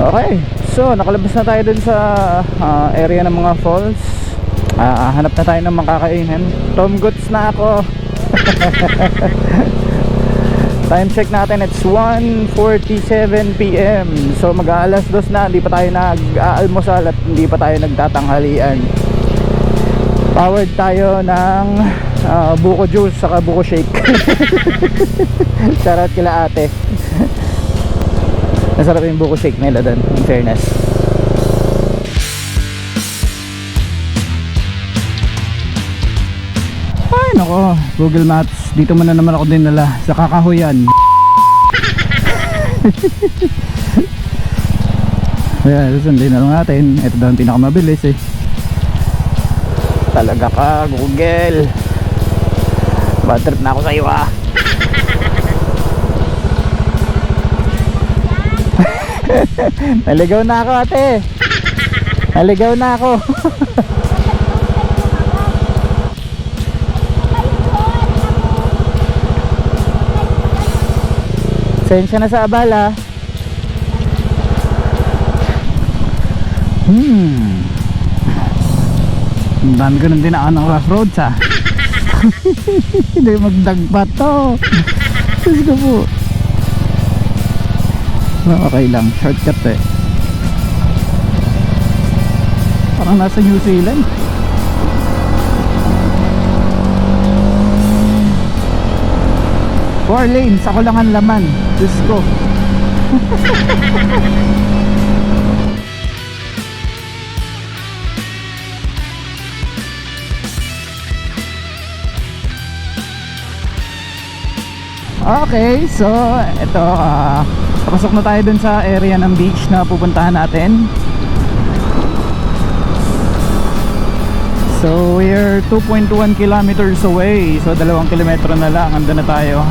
Okay, so nakalabas na tayo dun sa area ng mga falls. Hanap na tayo ng makakainin. Tom Goods na ako. Time check natin, it's 1:47 PM. So mag-aalas 2 na, hindi pa tayo nag-aalmusal at hindi pa tayo nagtatanghalian. Powered tayo ng buko juice saka buko shake. Charot kila ate. Masarap yung buko shake nila doon, in fairness. Ay nako, Google Maps. Dito muna naman ako dinala sa Kakahuyan. Ayan, susundin na lang natin. Ito daw ang pinakamabilis eh. Talaga ka, Google. Bad trip na ako sa iyo ah. Naligaw na ako ate. Naligaw na ako. Sensya na sa abala. Ang dami ko nang dinaan ng rough roads ha. Hindi magdagpat to. Diyos ko po. Okay lang, shortcut eh. Parang nasa New Zealand. Four lanes, ako lang ang laman. Diyos ko. Okay, so ito papasok na tayo dun sa area ng beach na pupuntahan natin. So we're 2.1 kilometers away. So 2 kilometro na lang, andun na tayo.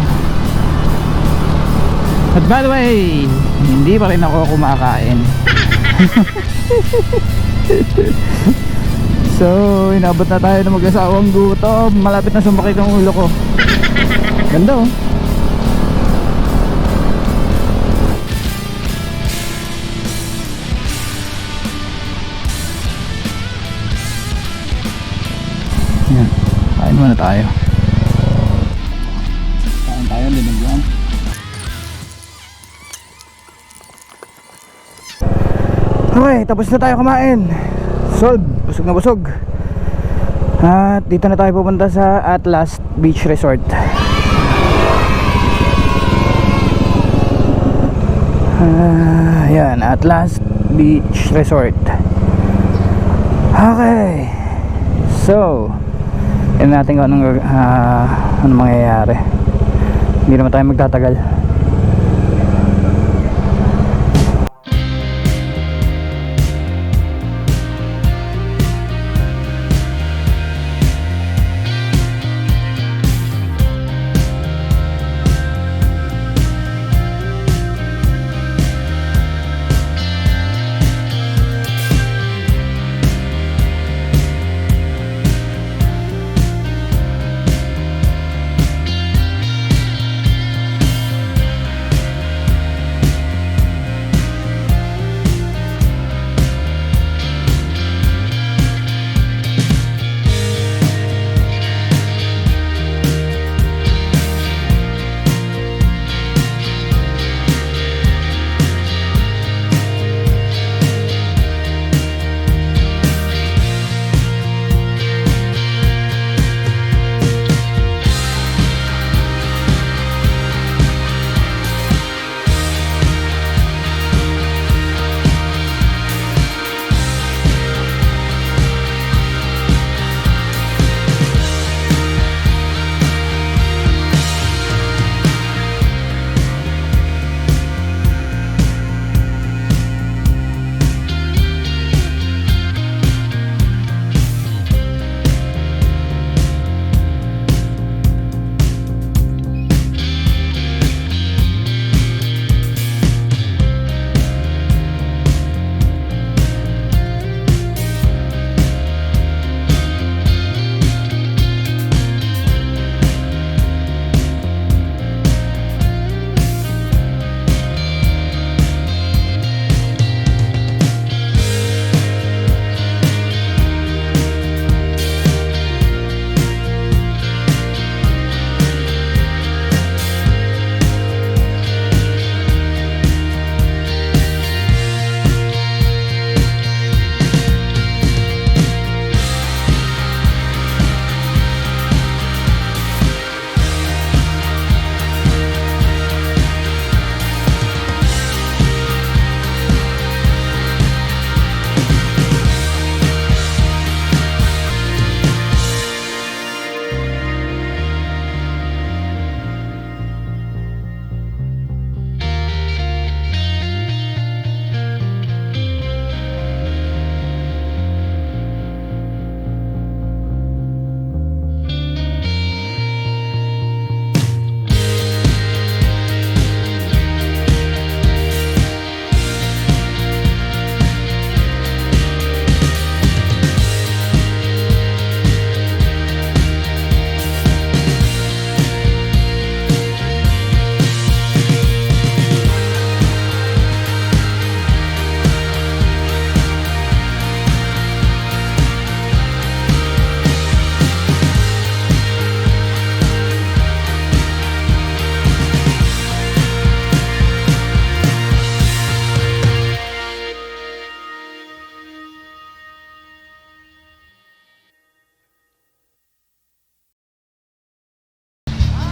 At by the way, hindi pa rin ako kumakain. So inabot na tayo ng mag-asawang gutom. Malapit na sumakit ang ulo ko. Ganda oh. Yan, kain muna tayo. Kain tayo, linig yan. Okay, tapos na tayo kumain. Solve, busog na busog. At dito na tayo pupunta sa Atlas Beach Resort. Yan, Atlas Beach Resort. Okay. So tignan natin kung anong mangyayari. Hindi naman tayo magtatagal.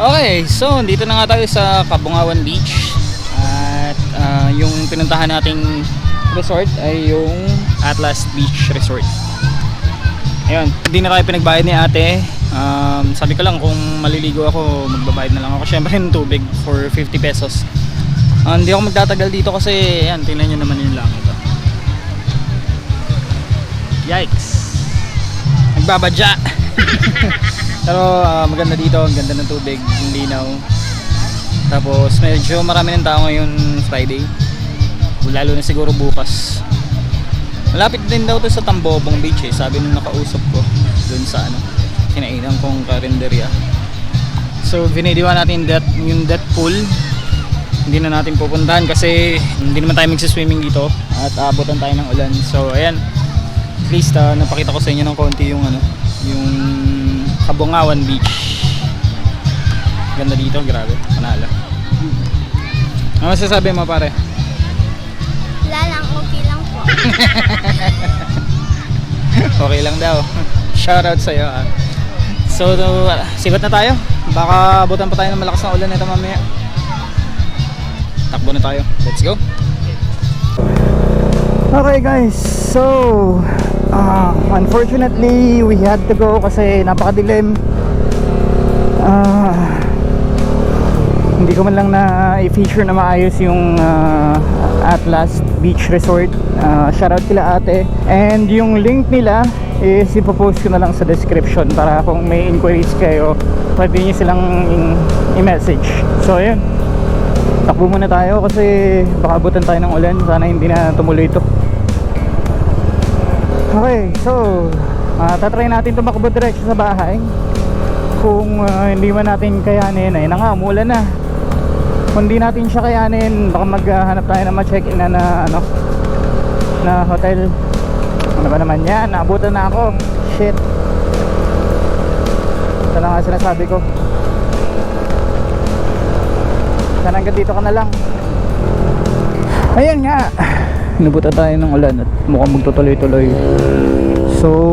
Okay, so dito na nga tayo sa Cabungawan Beach. At yung pinuntahan nating resort ay yung Atlas Beach Resort. Ayun, hindi na tayo pinagbayad ni ate. Sabi ko lang kung maliligo ako, magbabayad na lang ako syempre ng tubig for 50 pesos. Hindi ako magtatagal dito kasi yan, tingnan nyo naman yung langit. Yikes, nagbabadya. Pero maganda dito, ang ganda ng tubig, yung linaw. Tapos medyo marami ng tao ngayon Friday, lalo na siguro bukas. Malapit din daw to sa Tambobong Beach eh, sabi nung nakausap ko dun sa kinainan kong karinderya. So vinidiwa natin yung death pool. Hindi na natin pupuntahan kasi hindi naman tayo magsiswimming dito at aabutan tayo ng ulan. So ayan, at least napakita ko sa inyo ng konti yung yung Cabungawan Beach. Ganda dito, grabe, panalo. Ano masasabi mo pare? Wala lang, okay lang po. Okay lang daw. Shoutout sa'yo ah. So sibat na tayo. Baka abutan pa tayo ng malakas na ulan nito mamaya. Takbo na tayo. Let's go. Okay guys, so unfortunately we had to go kasi napakadilim. Hindi ko man lang na i-feature na maayos yung Atlas Beach Resort. Shoutout kila ate. And yung link nila is ipopost ko na lang sa description para kung may inquiries kayo, pwede nyo silang i-message. So ayun, takbo muna tayo kasi baka abutan tayo ng ulan. Sana hindi na tumuloy ito. Okay, so tatry natin tumakbo diretso sa bahay. Kung hindi man natin kayanin, ay na nga, umulan na. Kung hindi natin siya kayanin, baka maghanap tayo na ma-check-in na na hotel. Ano ba naman yan? Naabutan na ako. Shit. Ito na nga sinasabi ko. Sana hanggang dito ka na lang. Ayan nga, nabutan tayo ng ulan at mukhang magtutuloy-tuloy. So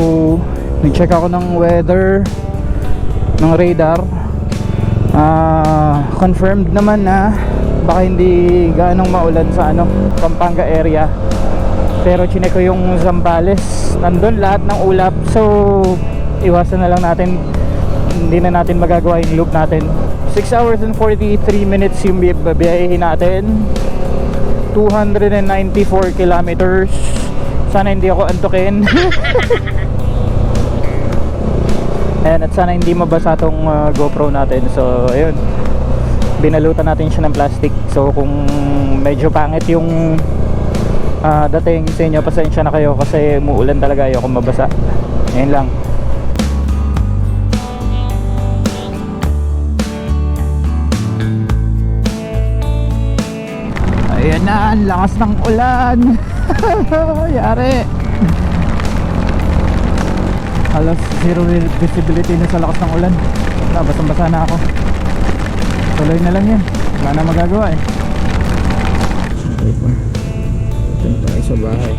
nag-check ako ng weather, ng radar. Confirmed naman na baka hindi gaanong maulan sa Pampanga area. Pero chinek ko yung Zambales, nandun lahat ng ulap. So iwasan na lang natin, hindi na natin magagawa yung loop natin. 6 hours and 43 minutes yung biyahehin natin, 294 kilometers. Sana hindi ako antukin. Ayan, at sana hindi mabasa tong GoPro natin. So ayun, binalutan natin siya ng plastic. So kung medyo pangit yung dating sa inyo, pasensya na kayo kasi muulan talaga, ayoko mabasa. Ayun lang. Ayan na, ang lakas ng ulan. Yari. Halos zero visibility na sa lakas ng ulan. Basang-basa na ako. Tuloy na lang yan, wala na magagawa eh. Punta tayo sa bahay.